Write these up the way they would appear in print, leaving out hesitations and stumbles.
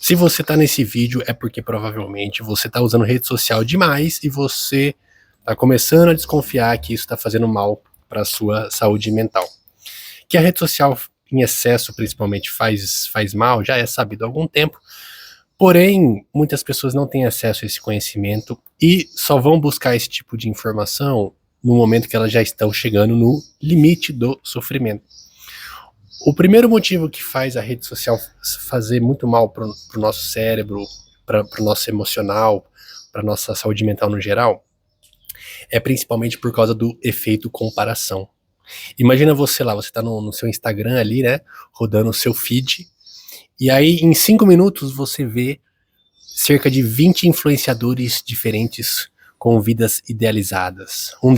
Se você está nesse vídeo é porque provavelmente você está usando rede social demais e você está começando a desconfiar que isso está fazendo mal para a sua saúde mental. Que a rede social em excesso principalmente faz mal, já é sabido há algum tempo, porém muitas pessoas não têm acesso a esse conhecimento e só vão buscar esse tipo de informação no momento que elas já estão chegando no limite do sofrimento. O primeiro motivo que faz a rede social fazer muito mal para o nosso cérebro, para o nosso emocional, para a nossa saúde mental no geral, é principalmente por causa do efeito comparação. Imagina você lá, você está no seu Instagram ali, né, rodando o seu feed, e aí em 5 minutos você vê cerca de 20 influenciadores diferentes com vidas idealizadas. Um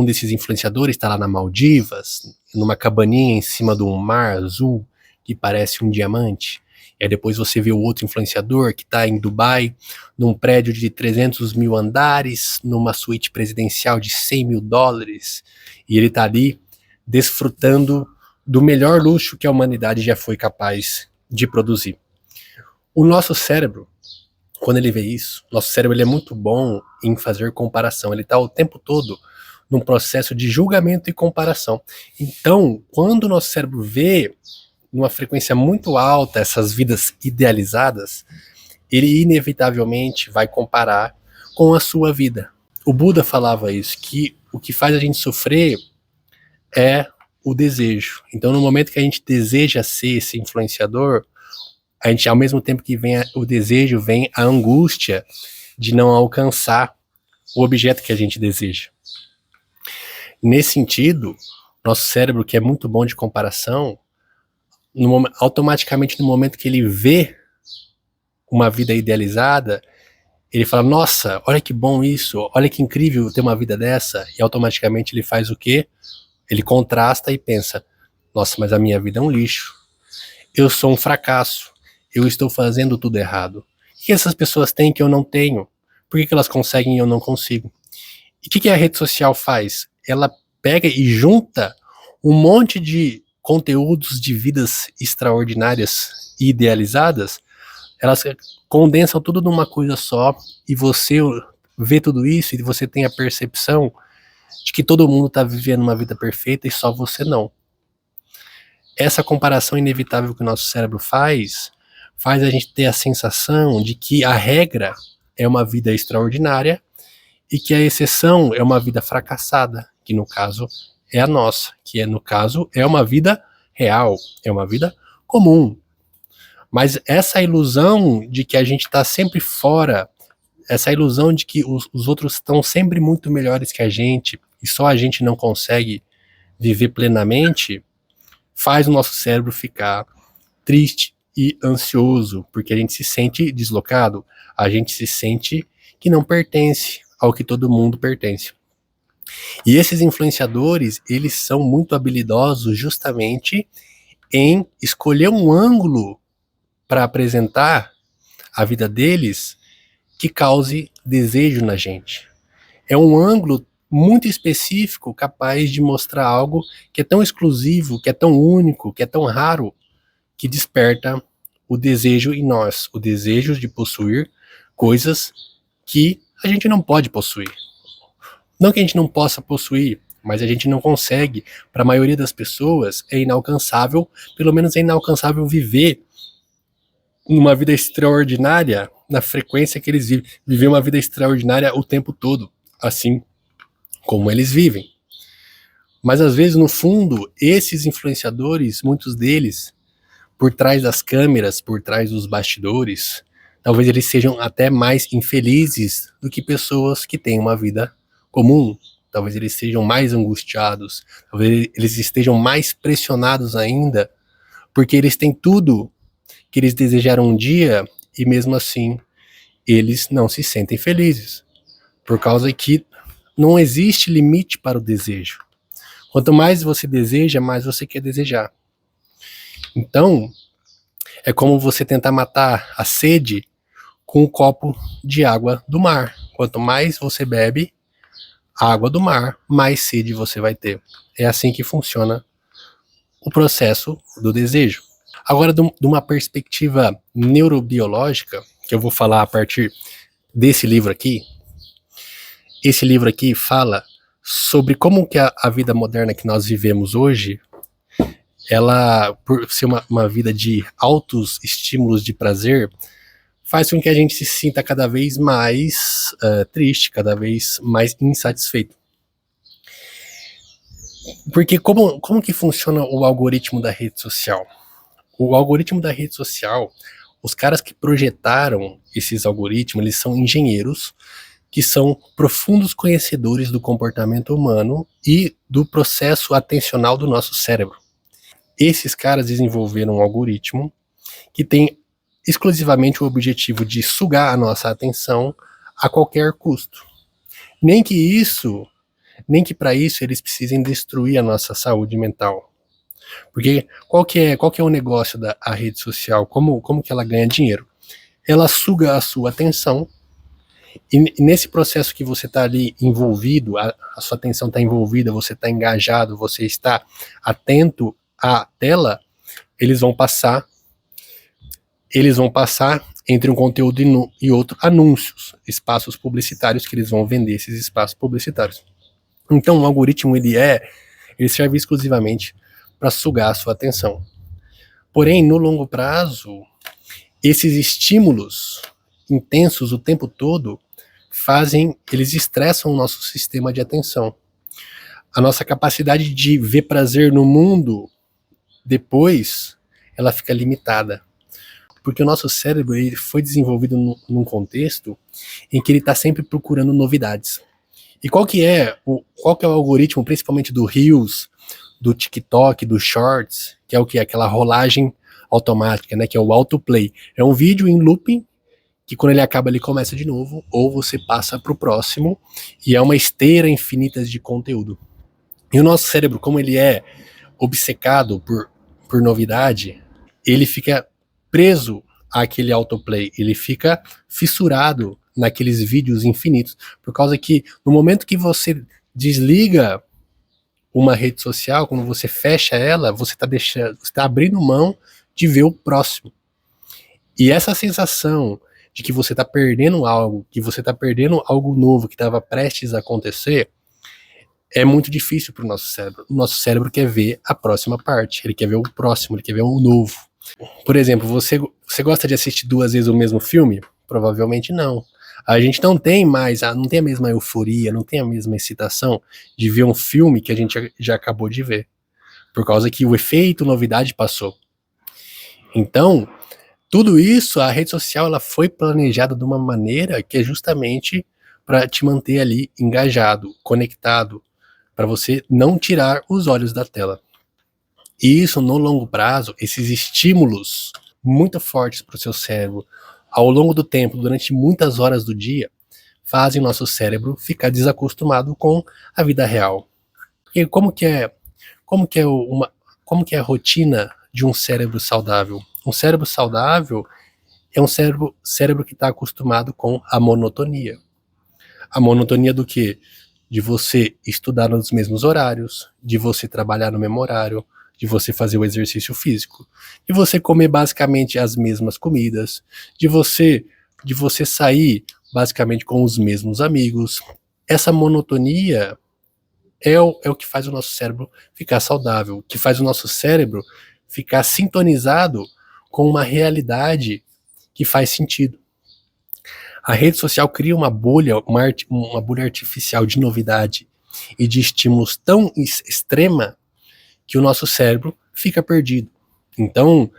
desses influenciadores está lá na Maldivas, numa cabaninha em cima de um mar azul que parece um diamante. E aí depois você vê o outro influenciador que está em Dubai, num prédio de 300 mil andares, numa suíte presidencial de 100 mil dólares, e ele está ali desfrutando do melhor luxo que a humanidade já foi capaz de produzir. O nosso cérebro, quando ele vê isso, nosso cérebro ele é muito bom em fazer comparação, ele está o tempo todo num processo de julgamento e comparação. Então, quando o nosso cérebro vê numa frequência muito alta essas vidas idealizadas, ele inevitavelmente vai comparar com a sua vida. O Buda falava isso, que o que faz a gente sofrer é o desejo. Então, no momento que a gente deseja ser esse influenciador, a gente, ao mesmo tempo que vem o desejo, vem a angústia de não alcançar o objeto que a gente deseja. Nesse sentido, nosso cérebro, que é muito bom de comparação, automaticamente no momento que ele vê uma vida idealizada, ele fala, nossa, olha que bom isso, olha que incrível ter uma vida dessa, e automaticamente ele faz o quê? Ele contrasta e pensa, nossa, mas a minha vida é um lixo, eu sou um fracasso, eu estou fazendo tudo errado. O que essas pessoas têm que eu não tenho? Por que elas conseguem e eu não consigo? E o que a rede social faz? Ela pega e junta um monte de conteúdos de vidas extraordinárias e idealizadas, elas condensam tudo numa coisa só, e você vê tudo isso e você tem a percepção de que todo mundo está vivendo uma vida perfeita e só você não. Essa comparação inevitável que o nosso cérebro faz a gente ter a sensação de que a regra é uma vida extraordinária e que a exceção é uma vida fracassada, que no caso é a nossa, que no caso é uma vida real, é uma vida comum. Mas essa ilusão de que a gente está sempre fora, essa ilusão de que os outros estão sempre muito melhores que a gente e só a gente não consegue viver plenamente, faz o nosso cérebro ficar triste e ansioso, porque a gente se sente deslocado, a gente se sente que não pertence ao que todo mundo pertence. E esses influenciadores, eles são muito habilidosos justamente em escolher um ângulo para apresentar a vida deles que cause desejo na gente. É um ângulo muito específico, capaz de mostrar algo que é tão exclusivo, que é tão único, que é tão raro, que desperta o desejo em nós, o desejo de possuir coisas que a gente não pode possuir. Não que a gente não possa possuir, mas a gente não consegue. Para a maioria das pessoas é inalcançável, pelo menos é inalcançável viver uma vida extraordinária na frequência que eles vivem. Viver uma vida extraordinária o tempo todo, assim como eles vivem. Mas às vezes, no fundo, esses influenciadores, muitos deles, por trás das câmeras, por trás dos bastidores, talvez eles sejam até mais infelizes do que pessoas que têm uma vida comum. Talvez eles sejam mais angustiados, talvez eles estejam mais pressionados ainda, porque eles têm tudo que eles desejaram um dia e mesmo assim eles não se sentem felizes, por causa que não existe limite para o desejo. Quanto mais você deseja, mais você quer desejar. Então, é como você tentar matar a sede com um copo de água do mar. Quanto mais você bebe água do mar, mais sede você vai ter. É assim que funciona o processo do desejo. Agora, de uma perspectiva neurobiológica, que eu vou falar a partir desse livro aqui, esse livro aqui fala sobre como que a vida moderna que nós vivemos hoje, ela, por ser uma vida de altos estímulos de prazer, faz com que a gente se sinta cada vez mais triste, cada vez mais insatisfeito. Porque como que funciona o algoritmo da rede social? O algoritmo da rede social, os caras que projetaram esses algoritmos, eles são engenheiros que são profundos conhecedores do comportamento humano e do processo atencional do nosso cérebro. Esses caras desenvolveram um algoritmo que tem exclusivamente o objetivo de sugar a nossa atenção a qualquer custo. Nem que para isso eles precisem destruir a nossa saúde mental. Porque qual que é o negócio da rede social? Como que ela ganha dinheiro? Ela suga a sua atenção e nesse processo que você está ali envolvido, a sua atenção está envolvida, você está engajado, você está atento à tela, eles vão passar entre um conteúdo e outro anúncios, espaços publicitários que eles vão vender esses espaços publicitários. Então o algoritmo ele serve exclusivamente para sugar a sua atenção. Porém, no longo prazo, esses estímulos intensos o tempo todo eles estressam o nosso sistema de atenção. A nossa capacidade de ver prazer no mundo depois, ela fica limitada. Porque o nosso cérebro ele foi desenvolvido num contexto em que ele está sempre procurando novidades. E qual que é o algoritmo, principalmente do Reels, do TikTok, do Shorts, que é o que? Aquela rolagem automática, né? Que é o autoplay. É um vídeo em looping, que quando ele acaba ele começa de novo, ou você passa para o próximo, e é uma esteira infinita de conteúdo. E o nosso cérebro, como ele é obcecado por novidade, ele fica preso àquele autoplay, ele fica fissurado naqueles vídeos infinitos, por causa que no momento que você desliga uma rede social, quando você fecha ela, você está abrindo mão de ver o próximo. E essa sensação de que você está perdendo algo, que você está perdendo algo novo que estava prestes a acontecer, é muito difícil para o nosso cérebro. O nosso cérebro quer ver a próxima parte, ele quer ver o próximo, ele quer ver o novo. Por exemplo, você gosta de assistir 2 vezes o mesmo filme? Provavelmente não. A gente não tem a mesma euforia, não tem a mesma excitação de ver um filme que a gente já acabou de ver, por causa que o efeito novidade passou. Então, tudo isso, a rede social ela foi planejada de uma maneira que é justamente para te manter ali engajado, conectado, para você não tirar os olhos da tela. E isso, no longo prazo, esses estímulos muito fortes para o seu cérebro, ao longo do tempo, durante muitas horas do dia, fazem o nosso cérebro ficar desacostumado com a vida real. E como que é a rotina de um cérebro saudável? Um cérebro saudável é um cérebro que está acostumado com a monotonia. A monotonia do quê? De você estudar nos mesmos horários, de você trabalhar no mesmo horário, de você fazer o exercício físico, de você comer basicamente as mesmas comidas, de você sair basicamente com os mesmos amigos. Essa monotonia é o que faz o nosso cérebro ficar saudável, que faz o nosso cérebro ficar sintonizado com uma realidade que faz sentido. A rede social cria uma bolha artificial de novidade e de estímulos tão extrema que o nosso cérebro fica perdido. Então,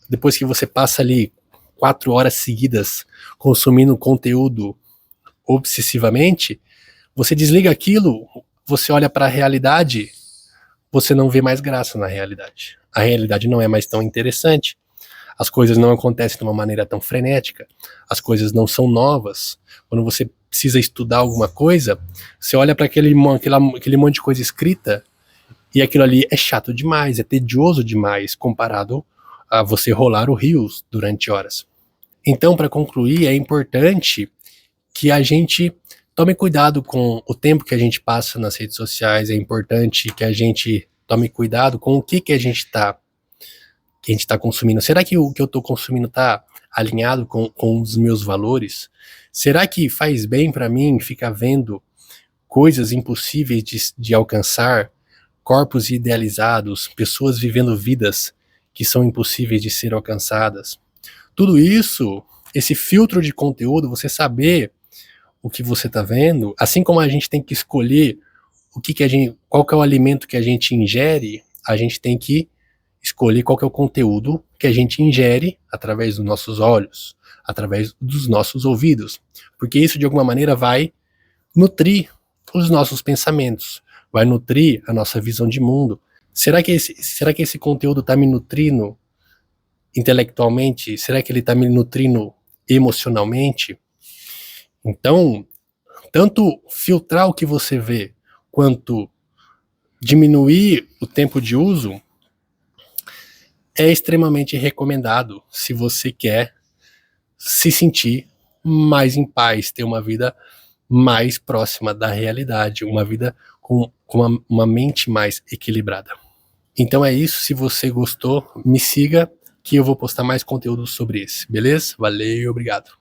depois que você passa ali 4 horas seguidas consumindo conteúdo obsessivamente, você desliga aquilo, você olha para a realidade, você não vê mais graça na realidade. A realidade não é mais tão interessante. As coisas não acontecem de uma maneira tão frenética, as coisas não são novas. Quando você precisa estudar alguma coisa, você olha para aquele monte de coisa escrita e aquilo ali é chato demais, é tedioso demais comparado a você rolar o Reels durante horas. Então, para concluir, é importante que a gente tome cuidado com o tempo que a gente passa nas redes sociais, é importante que a gente tome cuidado com o que a gente está que a gente está consumindo? Será que o que eu estou consumindo está alinhado com os meus valores? Será que faz bem para mim ficar vendo coisas impossíveis de alcançar, corpos idealizados, pessoas vivendo vidas que são impossíveis de ser alcançadas? Tudo isso, esse filtro de conteúdo, você saber o que você está vendo, assim como a gente tem que escolher qual que é o alimento que a gente ingere, a gente tem que escolher qual que é o conteúdo que a gente ingere através dos nossos olhos, através dos nossos ouvidos, porque isso de alguma maneira vai nutrir os nossos pensamentos, vai nutrir a nossa visão de mundo. Será que esse conteúdo está me nutrindo intelectualmente? Será que ele está me nutrindo emocionalmente? Então, tanto filtrar o que você vê, quanto diminuir o tempo de uso é extremamente recomendado se você quer se sentir mais em paz, ter uma vida mais próxima da realidade, uma vida com uma mente mais equilibrada. Então é isso, se você gostou, me siga que eu vou postar mais conteúdo sobre isso, beleza? Valeu, obrigado.